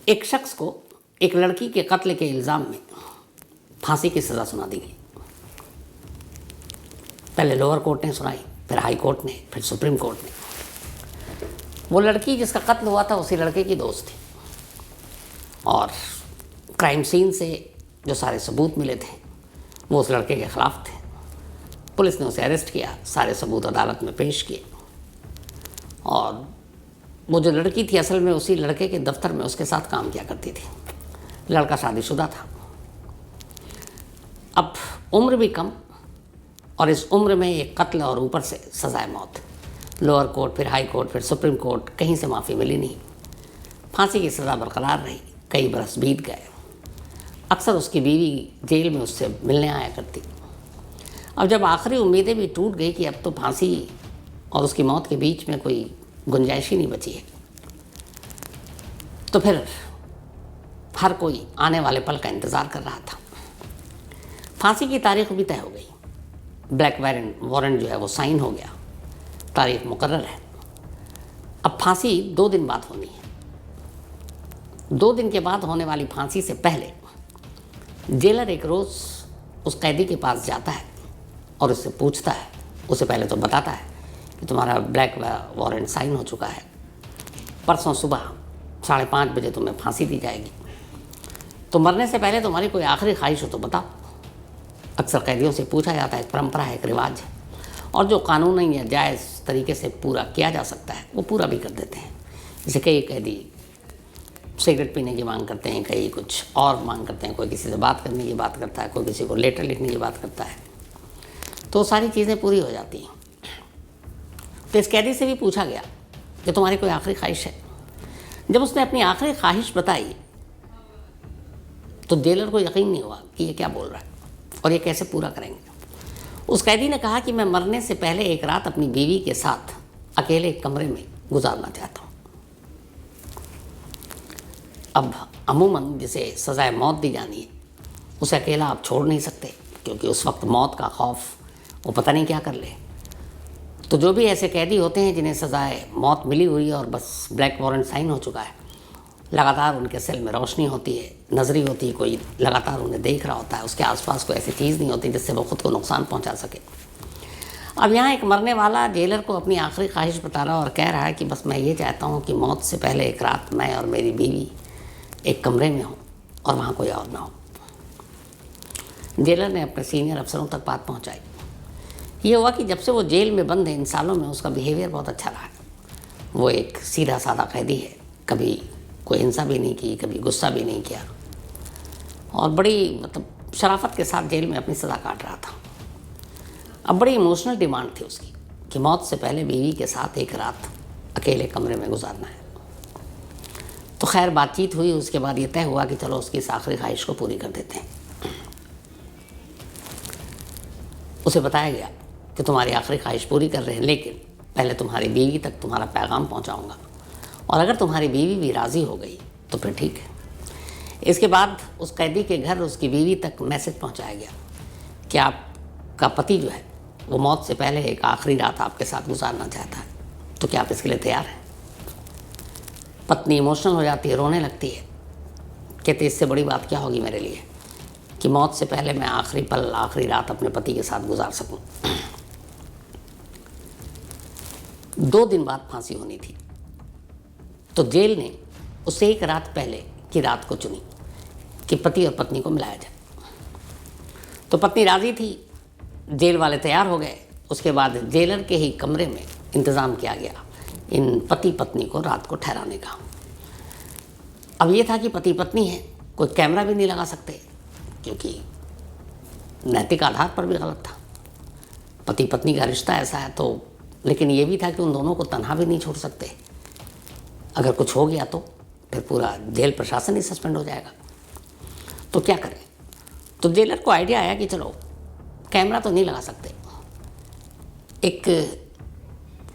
एक शख्स को एक लड़की के कत्ल के इल्ज़ाम में फांसी की सज़ा सुना दी गई। पहले लोअर कोर्ट ने सुनाई, फिर हाई कोर्ट ने, फिर सुप्रीम कोर्ट ने। वो लड़की जिसका कत्ल हुआ था उसी लड़के की दोस्त थी और क्राइम सीन से जो सारे सबूत मिले थे वो उस लड़के के ख़िलाफ़ थे। पुलिस ने उसे अरेस्ट किया, सारे सबूत अदालत में पेश किए और वो जो लड़की थी असल में उसी लड़के के दफ्तर में उसके साथ काम किया करती थी। लड़का शादीशुदा था। अब उम्र भी कम और इस उम्र में एक कत्ल और ऊपर से सज़ाए मौत। लोअर कोर्ट, फिर हाई कोर्ट, फिर सुप्रीम कोर्ट, कहीं से माफ़ी मिली नहीं। फांसी की सज़ा बरकरार रही। कई बरस बीत गए। अक्सर उसकी बीवी जेल में उससे मिलने आया करती। अब जब आखिरी उम्मीदें भी टूट गई कि अब तो फांसी और उसकी मौत के बीच में कोई गुंजाइश ही नहीं बची है, तो फिर हर कोई आने वाले पल का इंतज़ार कर रहा था। फांसी की तारीख भी तय हो गई। ब्लैक वारंट जो है वो साइन हो गया, तारीख मुकर्रर है। अब फांसी 2 दिन बाद होनी है। 2 दिन के बाद होने वाली फांसी से पहले जेलर एक रोज़ उस कैदी के पास जाता है और उससे पूछता है। उसे पहले तो बताता है कि तुम्हारा ब्लैक वारंट साइन हो चुका है, परसों सुबह 5:30 बजे तुम्हें फांसी दी जाएगी। तो मरने से पहले तुम्हारी कोई आखिरी ख्वाहिश हो तो बताओ। अक्सर कैदियों से पूछा जाता है, एक परंपरा है, एक रिवाज है और जो कानूनी या जायज़ तरीके से पूरा किया जा सकता है वो पूरा भी कर देते हैं। जैसे कई कैदी सिगरेट पीने की मांग करते हैं, कई कुछ और मांग करते हैं, कोई किसी से बात करने की बात करता है, कोई किसी को लेटर लिखने की बात करता है, तो सारी चीज़ें पूरी हो जाती हैं। तो इस कैदी से भी पूछा गया कि तुम्हारी कोई आखिरी ख्वाहिश है। जब उसने अपनी आखिरी ख्वाहिश बताई तो जेलर को यकीन नहीं हुआ कि ये क्या बोल रहा है और ये कैसे पूरा करेंगे। उस कैदी ने कहा कि मैं मरने से पहले एक रात अपनी बीवी के साथ अकेले एक कमरे में गुजारना चाहता हूँ। अब अमूमन जिसे सज़ाए मौत दी जानी है उसे अकेला आप छोड़ नहीं सकते, क्योंकि उस वक्त मौत का खौफ, वो पता नहीं क्या कर ले। तो जो भी ऐसे कैदी होते हैं जिन्हें सज़ाए मौत मिली हुई है और बस ब्लैक वारंट साइन हो चुका है, लगातार उनके सेल में रोशनी होती है, नजरी होती है, कोई लगातार उन्हें देख रहा होता है, उसके आसपास कोई ऐसी चीज़ नहीं होती जिससे वो खुद को नुकसान पहुंचा सके। अब यहाँ एक मरने वाला जेलर को अपनी आखिरी ख्वाहिश बता रहा और कह रहा है कि बस मैं ये चाहता हूँ कि मौत से पहले एक रात मैं और मेरी बीवी एक कमरे में हो और वहाँ कोई और ना हो। जेलर ने अपने सीनियर अफसरों तक बात पहुँचाई। ये हुआ कि जब से वो जेल में बंद है, इन सालों में उसका बिहेवियर बहुत अच्छा रहा है। वो एक सीधा साधा कैदी है, कभी कोई हिंसा भी नहीं की, कभी गुस्सा भी नहीं किया और बड़ी शराफत के साथ जेल में अपनी सज़ा काट रहा था। अब बड़ी इमोशनल डिमांड थी उसकी कि मौत से पहले बीवी के साथ एक रात अकेले कमरे में गुजारना है। तो खैर बातचीत हुई, उसके बाद ये तय हुआ कि चलो उसकी इस आखिरी ख्वाहिश को पूरी कर देते हैं। उसे बताया गया कि तुम्हारी आखिरी ख्वाहिश पूरी कर रहे हैं, लेकिन पहले तुम्हारी बीवी तक तुम्हारा पैगाम पहुंचाऊंगा और अगर तुम्हारी बीवी भी राज़ी हो गई तो फिर ठीक है। इसके बाद उस कैदी के घर उसकी बीवी तक मैसेज पहुंचाया गया कि आपका पति जो है वो मौत से पहले एक आखिरी रात आपके साथ गुजारना चाहता है, तो क्या आप इसके लिए तैयार हैं। पत्नी इमोशनल हो जाती है, रोने लगती है, कहती इससे बड़ी बात क्या होगी मेरे लिए कि मौत से पहले मैं आखिरी पल, आखिरी रात अपने पति के साथ गुजार सकूं। 2 दिन बाद फांसी होनी थी, तो जेल ने उससे एक रात पहले की रात को चुनी कि पति और पत्नी को मिलाया जाए। तो पत्नी राजी थी, जेल वाले तैयार हो गए। उसके बाद जेलर के ही कमरे में इंतज़ाम किया गया इन पति पत्नी को रात को ठहराने का। अब ये था कि पति पत्नी है, कोई कैमरा भी नहीं लगा सकते क्योंकि नैतिक आधार पर भी गलत था। पति पत्नी का रिश्ता ऐसा है तो, लेकिन ये भी था कि उन दोनों को तन्हा भी नहीं छोड़ सकते। अगर कुछ हो गया तो फिर पूरा जेल प्रशासन ही सस्पेंड हो जाएगा। तो क्या करें। तो जेलर को आइडिया आया कि चलो कैमरा तो नहीं लगा सकते, एक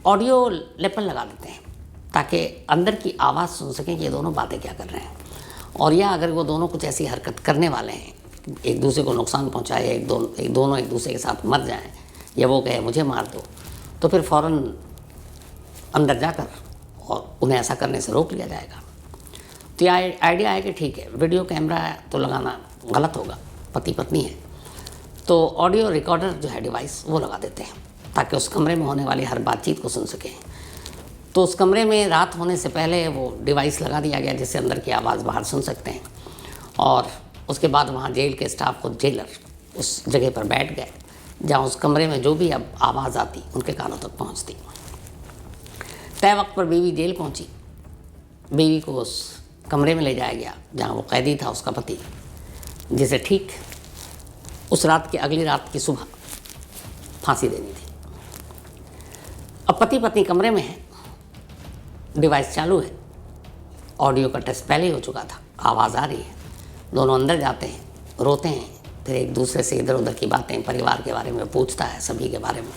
ऑडियो लेपल लगा देते हैं ताकि अंदर की आवाज़ सुन सकें कि ये दोनों बातें क्या कर रहे हैं। और या अगर वो दोनों कुछ ऐसी हरकत करने वाले हैं, एक दूसरे को नुकसान पहुंचाए, दोनों एक दूसरे के साथ मर जाएं, या वो कहे मुझे मार दो, तो फिर फ़ौरन अंदर जाकर और उन्हें ऐसा करने से रोक लिया जाएगा। तो ये आइडिया है कि ठीक है वीडियो कैमरा तो लगाना गलत होगा, पति पत्नी है, तो ऑडियो रिकॉर्डर जो है डिवाइस वो लगा देते हैं ताकि उस कमरे में होने वाली हर बातचीत को सुन सकें। तो उस कमरे में रात होने से पहले वो डिवाइस लगा दिया गया जिससे अंदर की आवाज़ बाहर सुन सकते हैं। और उसके बाद वहाँ जेल के स्टाफ को जेलर उस जगह पर बैठ गए जहाँ उस कमरे में जो भी अब आवाज़ आती उनके कानों तक पहुँचती। तय वक्त पर बीवी जेल पहुँची। बीवी को उस कमरे में ले जाया गया जहाँ वो कैदी था उसका पति, जिसे ठीक उस रात की अगली रात की सुबह फांसी देनी थी। अब पति पत्नी कमरे में है, डिवाइस चालू है, ऑडियो का टेस्ट पहले ही हो चुका था, आवाज़ आ रही है, दोनों अंदर जाते हैं, रोते हैं, फिर एक दूसरे से इधर उधर की बातें, परिवार के बारे में पूछता है, सभी के बारे में।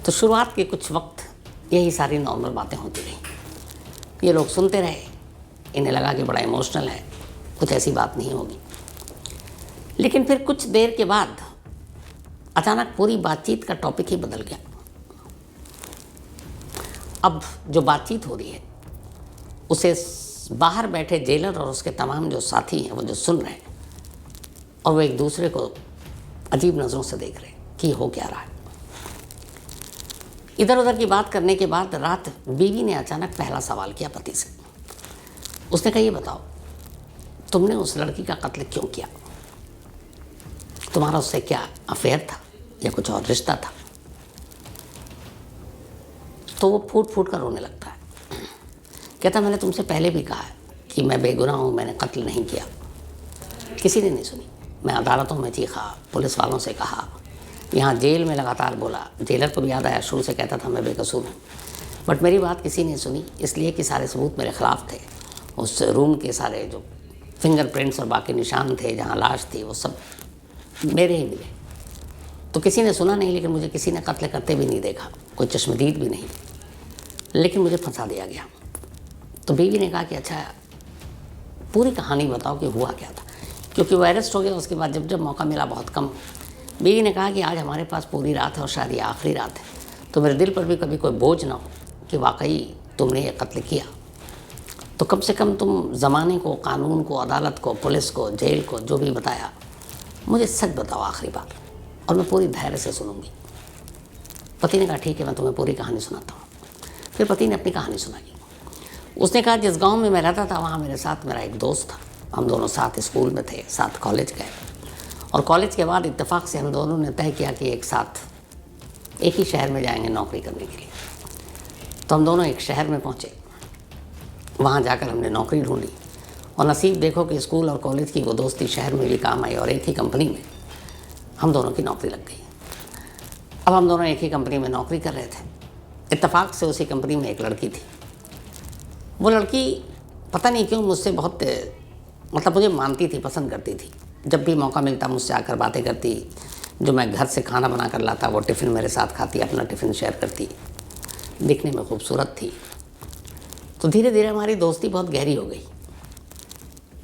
तो शुरुआत के कुछ वक्त यही सारी नॉर्मल बातें होती रहीं। ये लोग सुनते रहे, इन्हें लगा कि बड़ा इमोशनल है, कुछ ऐसी बात नहीं होगी। लेकिन फिर कुछ देर के बाद अचानक पूरी बातचीत का टॉपिक ही बदल गया। अब जो बातचीत हो रही है उसे बाहर बैठे जेलर और उसके तमाम जो साथी हैं वो जो सुन रहे हैं और वो एक दूसरे को अजीब नज़रों से देख रहे हैं कि हो क्या रहा है। इधर उधर की बात करने के बाद रात बीवी ने अचानक पहला सवाल किया पति से। उसने कहा, ये बताओ तुमने उस लड़की का कत्ल क्यों किया? तुम्हारा उससे क्या अफेयर था या कुछ और रिश्ता था? तो वो फूट फूट कर रोने लगता है। कहता, मैंने तुमसे पहले भी कहा है कि मैं बेगुनाह हूँ, मैंने कत्ल नहीं किया। किसी ने नहीं सुनी। मैं अदालतों में चीखा, पुलिस वालों से कहा, यहाँ जेल में लगातार बोला। जेलर को भी याद आया, शुरू से कहता था मैं बेकसूर हूँ, बट मेरी बात किसी ने सुनी, इसलिए कि सारे सबूत मेरे ख़िलाफ़ थे। उस रूम के सारे जो फिंगरप्रिंट्स और बाकी निशान थे जहाँ लाश थी वो सब मेरे ही मिले। तो किसी ने सुना नहीं, लेकिन मुझे किसी ने कत्ल करते भी नहीं देखा, कोई चश्मदीद भी नहीं, लेकिन मुझे फंसा दिया गया। तो बीवी ने कहा कि अच्छा पूरी कहानी बताओ कि हुआ क्या था, क्योंकि वो अरेस्ट हो गया। उसके बाद जब जब मौका मिला बहुत कम। बीवी ने कहा कि आज हमारे पास पूरी रात है और शायद ये आखिरी रात है, तो मेरे दिल पर भी कभी कोई बोझ ना हो कि वाकई तुमने ये कत्ल किया, तो कम से कम तुम ज़माने को, कानून को, अदालत को, पुलिस को, जेल को, जो भी बताया, मुझे सच बताओ आखिरी बार, और मैं पूरी धैर्य से सुनूंगी। पति ने कहा ठीक है, मैं तुम्हें पूरी कहानी सुनाता हूँ। फिर पति ने अपनी कहानी सुनाई। उसने कहा, जिस गांव में मैं रहता था वहाँ मेरे साथ मेरा एक दोस्त था। हम दोनों साथ स्कूल में थे, साथ कॉलेज गए, और कॉलेज के बाद इत्तेफाक से हम दोनों ने तय किया कि एक साथ एक ही शहर में जाएंगे नौकरी करने के लिए। तो हम दोनों एक शहर में पहुँचे। वहाँ जाकर हमने नौकरी ढूंढी, और नसीब देखो कि स्कूल और कॉलेज की वो दोस्ती शहर में भी काम आई, और एक ही कंपनी में हम दोनों की नौकरी लग गई। अब हम दोनों एक ही कंपनी में नौकरी कर रहे थे। इत्तेफाक से उसी कंपनी में एक लड़की थी। वो लड़की पता नहीं क्यों मुझसे बहुत, मतलब मुझे मानती थी, पसंद करती थी। जब भी मौका मिलता मुझसे आकर बातें करती, जो मैं घर से खाना बना कर लाता वो टिफ़िन मेरे साथ खाती, अपना टिफ़िन शेयर करती। दिखने में खूबसूरत थी। तो धीरे धीरे हमारी दोस्ती बहुत गहरी हो गई।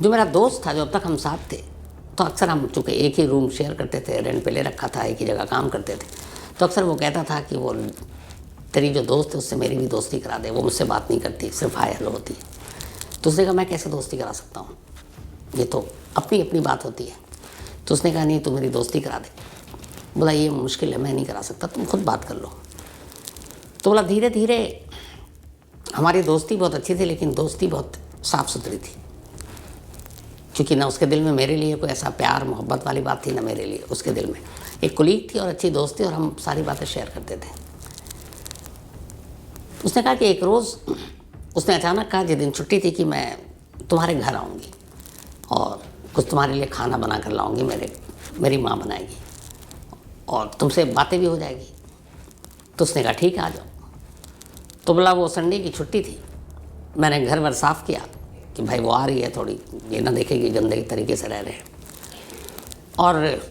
जो मेरा दोस्त था, जो अब तक हम साथ थे, तो अक्सर हम चूँकि एक ही रूम शेयर करते थे, रेंट पे ले रखा था, एक ही जगह काम करते थे, तो अक्सर वो कहता था कि वो तेरी जो दोस्त है उससे मेरी भी दोस्ती करा दे, वो मुझसे बात नहीं करती, सिर्फ हाय हेलो होती है। तो उसने कहा मैं कैसे दोस्ती करा सकता हूँ, ये तो अपनी अपनी बात होती है। तो उसने कहा नहीं, तू मेरी दोस्ती करा दे। बोला ये मुश्किल है, मैं नहीं करा सकता, तुम खुद बात कर लो। तो बोला धीरे धीरे हमारी दोस्ती बहुत अच्छी थी, लेकिन दोस्ती बहुत साफ़ सुथरी थी, क्योंकि ना उसके दिल में मेरे लिए कोई ऐसा प्यार मोहब्बत वाली बात थी, ना मेरे लिए उसके दिल में। एक कुलीग थी और अच्छी दोस्त थी, और हम सारी बातें शेयर करते थे। उसने कहा कि एक रोज़ उसने अचानक कहा, जिस दिन छुट्टी थी, कि मैं तुम्हारे घर आऊँगी और कुछ तुम्हारे लिए खाना बना कर लाऊँगी, मेरी माँ बनाएगी, और तुमसे बातें भी हो जाएगी। तो उसने कहा ठीक है आ जाओ। तो बोला वो संडे की छुट्टी थी। मैंने घर वर साफ़ किया कि भाई वो आ रही है, थोड़ी ये ना देखेगी गंदे तरीके से रह रहे हैं, और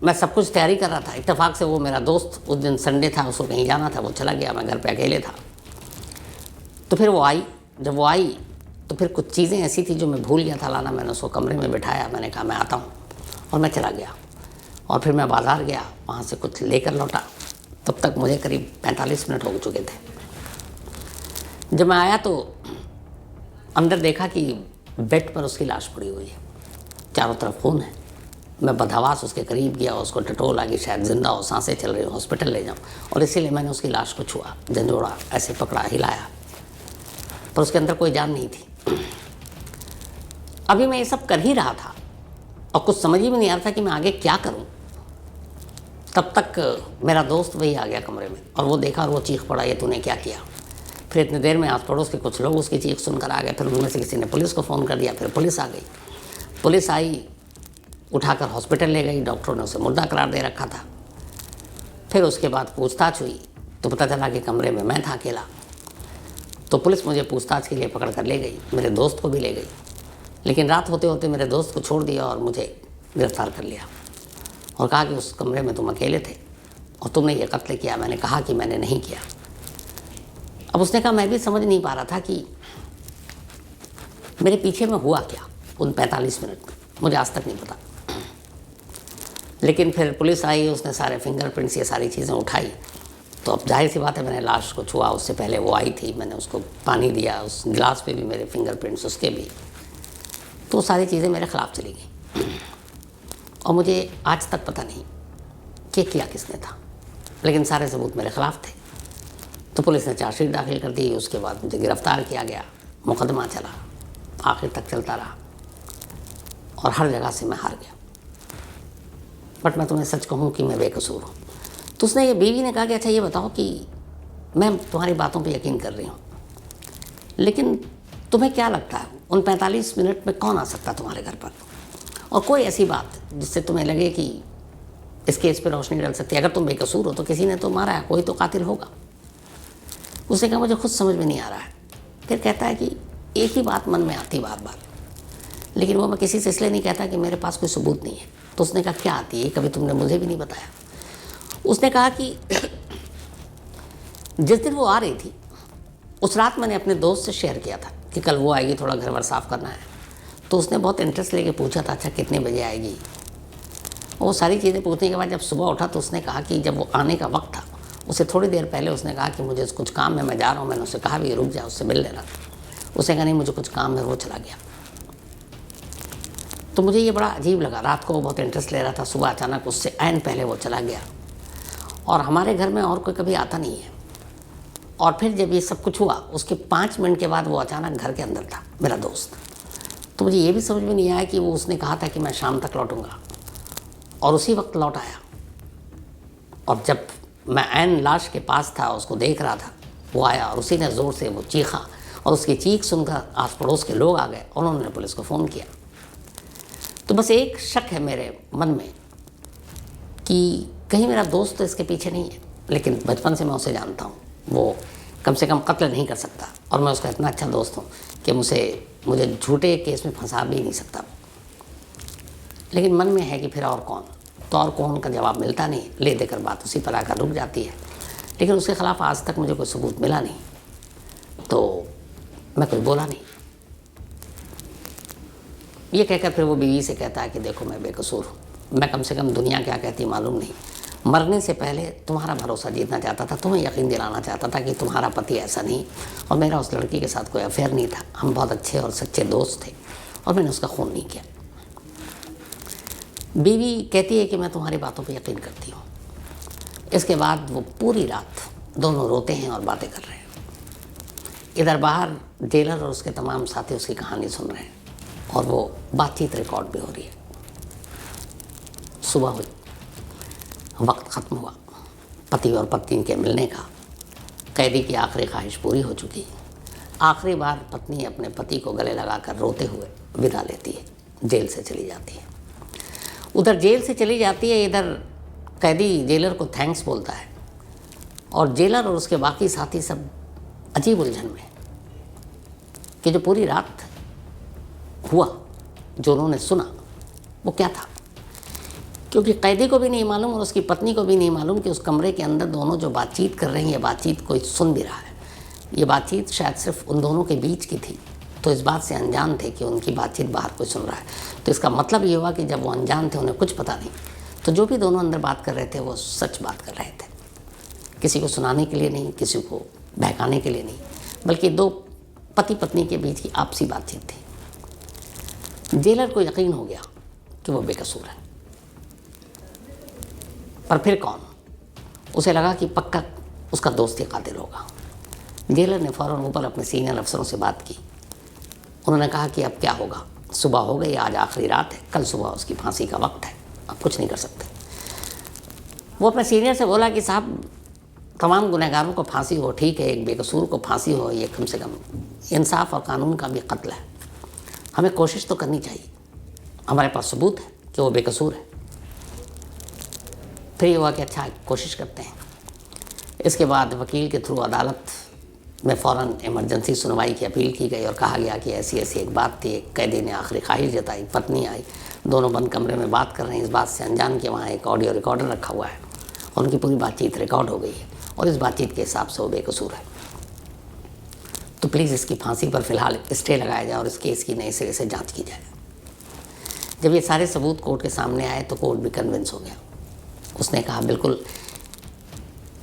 मैं सब कुछ तैयारी कर रहा था। इत्तेफाक से वो मेरा दोस्त, उस दिन संडे था, उसको कहीं जाना था, वो चला गया, मैं घर पे अकेले था। तो फिर वो आई। जब वो आई तो फिर कुछ चीज़ें ऐसी थी जो मैं भूल गया था लाना। मैंने उसको कमरे में बिठाया, मैंने कहा मैं आता हूँ, और मैं चला गया। और फिर मैं बाज़ार गया, वहाँ से कुछ लेकर लौटा। तब तक मुझे करीब 45 मिनट हो चुके थे। जब मैं आया तो अंदर देखा कि बेड पर उसकी लाश पड़ी हुई है, चारों तरफ खून है। मैं बदहवास उसके करीब गया, उसको टटोला कि शायद जिंदा हो, सांसें चल रही हो, हॉस्पिटल ले जाऊं, और इसीलिए मैंने उसकी लाश को छुआ, झंझोड़ा, ऐसे पकड़ा, हिलाया, पर उसके अंदर कोई जान नहीं थी। अभी मैं ये सब कर ही रहा था और कुछ समझ ही में नहीं आ रहा था कि मैं आगे क्या करूं। तब तक मेरा दोस्त वही आ गया कमरे में, और वो देखा और वो चीख पड़ा, ये तूने क्या किया। फिर इतनी देर में आस पड़ोस के कुछ लोग उसकी चीख सुनकर आ गए, फिर उनमें से किसी ने पुलिस को फ़ोन कर दिया, फिर पुलिस आ गई। पुलिस आई, उठाकर हॉस्पिटल ले गई, डॉक्टरों ने उसे मुर्दा करार दे रखा था। फिर उसके बाद पूछताछ हुई तो पता चला कि कमरे में मैं था अकेला। तो पुलिस मुझे पूछताछ के लिए पकड़ कर ले गई, मेरे दोस्त को भी ले गई, लेकिन रात होते होते मेरे दोस्त को छोड़ दिया और मुझे गिरफ्तार कर लिया और कहा कि उस कमरे में तुम अकेले थे और तुमने ये कत्ल किया। मैंने कहा कि मैंने नहीं किया। अब उसने कहा मैं भी समझ नहीं पा रहा था कि मेरे पीछे में हुआ क्या उन 45 मिनट में, मुझे आज तक नहीं पता। लेकिन फिर पुलिस आई, उसने सारे फिंगरप्रिंट्स, ये सारी चीज़ें उठाई, तो अब जाहिर सी बात है मैंने लाश को छुआ। उससे पहले वो आई थी, मैंने उसको पानी दिया, उस गिलास पे भी मेरे फिंगरप्रिंट्स, उसके भी, तो सारी चीज़ें मेरे ख़िलाफ़ चली गई और मुझे आज तक पता नहीं कि किया किसने था, लेकिन सारे सबूत मेरे ख़िलाफ़ थे। तो पुलिस ने चार्जशीट दाखिल कर दी, उसके बाद मुझे गिरफ़्तार किया गया, मुकदमा चला, आखिर तक चलता रहा और हर जगह से मैं हार गया। बट मैं तुम्हें सच कहूँ कि मैं बेकसूर हूँ। तो उसने, ये बीवी ने कहा कि अच्छा ये बताओ कि मैं तुम्हारी बातों पे यकीन कर रही हूँ, लेकिन तुम्हें क्या लगता है उन 45 मिनट में कौन आ सकता तुम्हारे घर पर, और कोई ऐसी बात जिससे तुम्हें लगे कि इस केस पे रोशनी डाल सकती है। अगर तुम बेकसूर हो तो किसी ने तो मारा है, कोई तो कातिल होगा। उसने कहा मुझे खुद समझ में नहीं आ रहा है। फिर कहता है कि एक ही बात मन में आती बार बार, लेकिन वो मैं किसी से इसलिए नहीं कहता कि मेरे पास कोई सबूत नहीं है। तो उसने कहा क्या आती है, कभी तुमने मुझे भी नहीं बताया। उसने कहा कि जिस दिन वो आ रही थी उस रात मैंने अपने दोस्त से शेयर किया था कि कल वो आएगी, थोड़ा घर वर साफ़ करना है। तो उसने बहुत इंटरेस्ट लेके पूछा था अच्छा कितने बजे आएगी। और वो सारी चीज़ें पूछने के बाद जब सुबह उठा तो उसने कहा कि जब वो आने का वक्त था उससे थोड़ी देर पहले उसने कहा कि मुझे कुछ काम है, मैं जा रहा हूँ। मैंने उससे कहा भी रुक जा, उससे मिल लेना। उसने कहा नहीं मुझे कुछ काम है, वो चला गया। तो मुझे ये बड़ा अजीब लगा। रात को वो बहुत इंटरेस्ट ले रहा था, सुबह अचानक उससे ऐन पहले वो चला गया। और हमारे घर में और कोई कभी आता नहीं है। और फिर जब ये सब कुछ हुआ उसके 5 मिनट के बाद वो अचानक घर के अंदर था, मेरा दोस्त। तो मुझे ये भी समझ में नहीं आया कि वो उसने कहा था कि मैं शाम तक लौटूंगा और उसी वक्त लौट आया। और जब मैं ऐन लाश के पास था, उसको देख रहा था, वो आया और उसी ने ज़ोर से वो चीखा और उसकी चीख सुनकर आस पड़ोस के लोग आ गए और उन्होंने पुलिस को फ़ोन किया। तो बस एक शक है मेरे मन में कि कहीं मेरा दोस्त तो इसके पीछे नहीं है, लेकिन बचपन से मैं उसे जानता हूँ, वो कम से कम कत्ल नहीं कर सकता और मैं उसका इतना अच्छा दोस्त हूँ कि मुझे झूठे केस में फंसा भी नहीं सकता। लेकिन मन में है कि फिर और कौन, तो और कौन का जवाब मिलता नहीं, ले देकर बात उसी पर आकर रुक जाती है। लेकिन उसके ख़िलाफ़ आज तक मुझे कोई सबूत मिला नहीं, तो मैं कोई बोला नहीं। ये कहकर फिर वो बीवी से कहता है कि देखो मैं बेकसूर हूँ, मैं कम से कम दुनिया क्या कहती मालूम नहीं, मरने से पहले तुम्हारा भरोसा जीतना चाहता था, तुम्हें यकीन दिलाना चाहता था कि तुम्हारा पति ऐसा नहीं और मेरा उस लड़की के साथ कोई अफेयर नहीं था, हम बहुत अच्छे और सच्चे दोस्त थे और मैंने उसका खून नहीं किया। बीवी कहती है कि मैं तुम्हारी बातों पर यकीन करती हूँ। इसके बाद वो पूरी रात दोनों रोते हैं और बातें कर रहे हैं। इधर बाहर जेलर और उसके तमाम साथी उसकी कहानी सुन रहे हैं और वो बातचीत रिकॉर्ड भी हो रही है। सुबह हुई, वक्त ख़त्म हुआ, पति और पत्नी के मिलने का। कैदी की आखिरी ख्वाहिश पूरी हो चुकी। आखिरी बार पत्नी अपने पति को गले लगाकर रोते हुए विदा लेती है, जेल से चली जाती है। उधर जेल से चली जाती है, इधर कैदी जेलर को थैंक्स बोलता है और जेलर और उसके बाकी साथी सब अजीब उलझन में कि जो पूरी रात हुआ, जो उन्होंने सुना, वो क्या था। क्योंकि कैदी को भी नहीं मालूम और उसकी पत्नी को भी नहीं मालूम कि उस कमरे के अंदर दोनों जो बातचीत कर रहे हैं, ये बातचीत कोई सुन भी रहा है। ये बातचीत शायद सिर्फ उन दोनों के बीच की थी, तो इस बात से अनजान थे कि उनकी बातचीत बाहर कोई सुन रहा है। तो इसका मतलब ये हुआ कि जब वो अनजान थे, उन्हें कुछ पता नहीं, तो जो भी दोनों अंदर बात कर रहे थे वो सच बात कर रहे थे। किसी को सुनाने के लिए नहीं, किसी को बहकाने के लिए नहीं, बल्कि दो पति पत्नी के बीच की आपसी बातचीत थी। जेलर को यकीन हो गया कि वो बेकसूर है, पर फिर कौन, उसे लगा कि पक्का उसका दोस्त ही कातिल होगा। जेलर ने फ़ौरन ऊपर अपने सीनियर अफसरों से बात की। उन्होंने कहा कि अब क्या होगा, सुबह हो गई, आज आखिरी रात है, कल सुबह उसकी फांसी का वक्त है, अब कुछ नहीं कर सकते। वो अपने सीनियर से बोला कि साहब, तमाम गुनहगारों को फांसी हो, ठीक है, एक बेकसूर को फांसी हो, ये कम से कम इंसाफ और कानून का भी कत्ल है, हमें कोशिश तो करनी चाहिए, हमारे पास सबूत है कि वो बेकसूर है। फिर ये हुआ कि अच्छा कोशिश करते हैं। इसके बाद वकील के थ्रू अदालत में फ़ौरन इमरजेंसी सुनवाई की अपील की गई और कहा गया कि ऐसी ऐसी एक बात थी, एक कैदी ने आखिरी ख्वाहिश जताई, पत्नी आई, दोनों बंद कमरे में बात कर रहे हैं, इस बात से अनजान कि वहाँ एक ऑडियो रिकॉर्डर रखा हुआ है, उनकी पूरी बातचीत रिकॉर्ड हो गई है और इस बातचीत के हिसाब से वो बेकसूर है, तो प्लीज़ इसकी फांसी पर फ़िलहाल स्टे लगाया जाए और इस केस की नए सिरे से जाँच की जाए। जब ये सारे सबूत कोर्ट के सामने आए तो कोर्ट भी कन्विंस हो गया। उसने कहा बिल्कुल,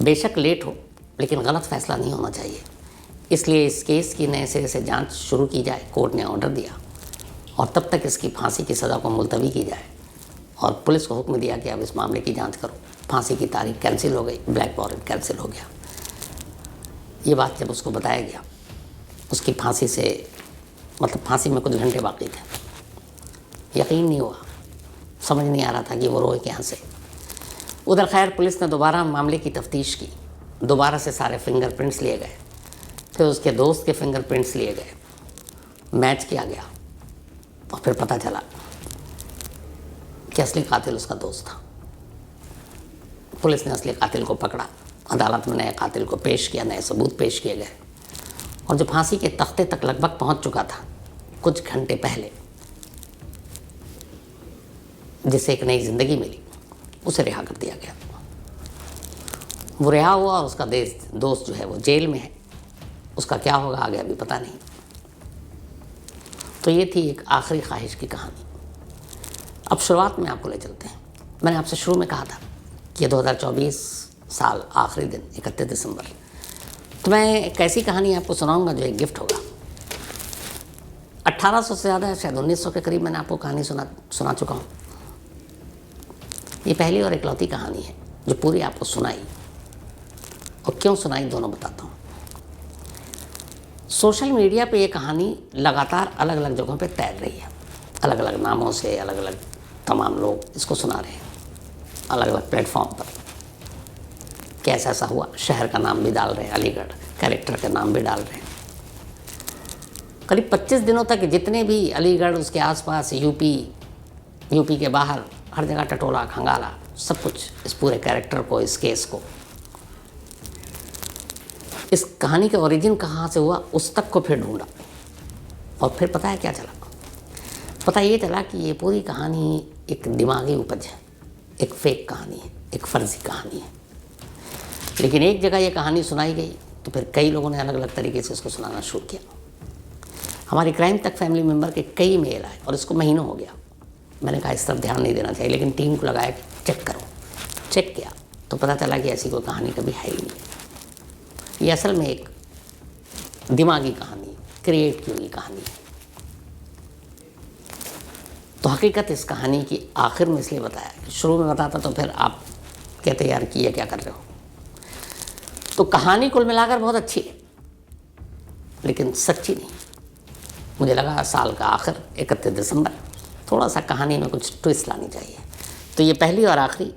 बेशक लेट हो लेकिन गलत फैसला नहीं होना चाहिए, इसलिए इस केस की नए सिरे से जांच शुरू की जाए। कोर्ट ने ऑर्डर दिया और तब तक इसकी फांसी की सज़ा को मुलतवी की जाए और पुलिस को हुक्म दिया कि अब इस मामले की जांच करो। फांसी की तारीख कैंसिल हो गई, ब्लैक वारंट कैंसिल हो गया। ये बात जब उसको बताया गया, उसकी फांसी से मतलब फांसी में कुछ घंटे बाकी थे, यकीन नहीं हुआ, समझ नहीं आ रहा था कि वो रोए कहाँ से। उधर खैर पुलिस ने दोबारा मामले की तफ्तीश की, दोबारा से सारे फिंगरप्रिंट्स लिए गए, फिर उसके दोस्त के फिंगरप्रिंट्स लिए गए, मैच किया गया और फिर पता चला कि असली कातिल उसका दोस्त था। पुलिस ने असली कातिल को पकड़ा, अदालत में नए कातिल को पेश किया, नए सबूत पेश किए गए और जो फांसी के तख्ते तक लगभग पहुंच चुका था कुछ घंटे पहले, जिसे एक नई जिंदगी मिली, उसे रिहा कर दिया गया। वो रिहा हुआ और उसका दोस्त जो है वो जेल में है, उसका क्या होगा आगे अभी पता नहीं। तो ये थी एक आखिरी ख्वाहिश की कहानी। अब शुरुआत में आपको ले चलते हैं। मैंने आपसे शुरू में कहा था कि 2024 साल आखिरी दिन 31 दिसंबर, तो मैं एक ऐसी कहानी आपको सुनाऊंगा जो एक गिफ्ट होगा। 1800 से ज़्यादा, शायद 1900 के करीब मैंने आपको कहानी सुना चुका हूँ। ये पहली और इकलौती कहानी है जो पूरी आपको सुनाई, और क्यों सुनाई दोनों बताता हूँ। सोशल मीडिया पे ये कहानी लगातार अलग अलग जगहों पे तैर रही है, अलग अलग नामों से अलग अलग तमाम लोग इसको सुना रहे हैं, अलग अलग प्लेटफॉर्म पर। कैसा ऐसा हुआ, शहर का नाम भी डाल रहे हैं, अलीगढ़, कैरेक्टर का नाम भी डाल रहे हैं। करीब 25 दिनों तक जितने भी अलीगढ़, उसके आसपास, यूपी के बाहर, हर जगह टटोला खंगाला, सब कुछ इस पूरे कैरेक्टर को, इस केस को, इस कहानी के ओरिजिन कहाँ से हुआ उस तक को फिर ढूंढा। और फिर पता है क्या चला? पता ये चला कि ये पूरी कहानी एक दिमागी उपज है, एक फेक कहानी है, एक फर्जी कहानी है। लेकिन एक जगह ये कहानी सुनाई गई तो फिर कई लोगों ने अलग अलग तरीके से इसको सुनाना शुरू किया। हमारी क्राइम तक फैमिली मेम्बर के कई मेल आए और इसको महीनों हो गया। मैंने कहा इस तरफ ध्यान नहीं देना चाहिए, लेकिन टीम को लगाया कि चेक करो। चेक किया तो पता चला कि ऐसी कोई कहानी कभी है ही नहीं। ये असल में एक दिमागी कहानी, क्रिएट की हुई कहानी है। तो हकीकत इस कहानी की आखिर में इसलिए बताया कि शुरू में बताता तो फिर आप कहते यार कि ये क्या कर रहे हो। तो कहानी कुल मिलाकर बहुत अच्छी है, लेकिन सच्ची नहीं। मुझे लगा साल का आखिर 31 दिसंबर, थोड़ा सा कहानी में कुछ ट्विस्ट लानी चाहिए। तो ये पहली और आखिरी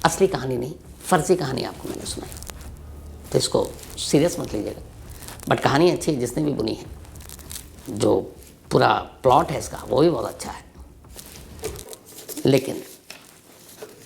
असली कहानी नहीं, फर्जी कहानी आपको मैंने सुनाई, तो इसको सीरियस मत लीजिएगा। बट कहानी अच्छी है, जिसने भी बुनी है, जो पूरा प्लॉट है इसका वो भी बहुत अच्छा है। लेकिन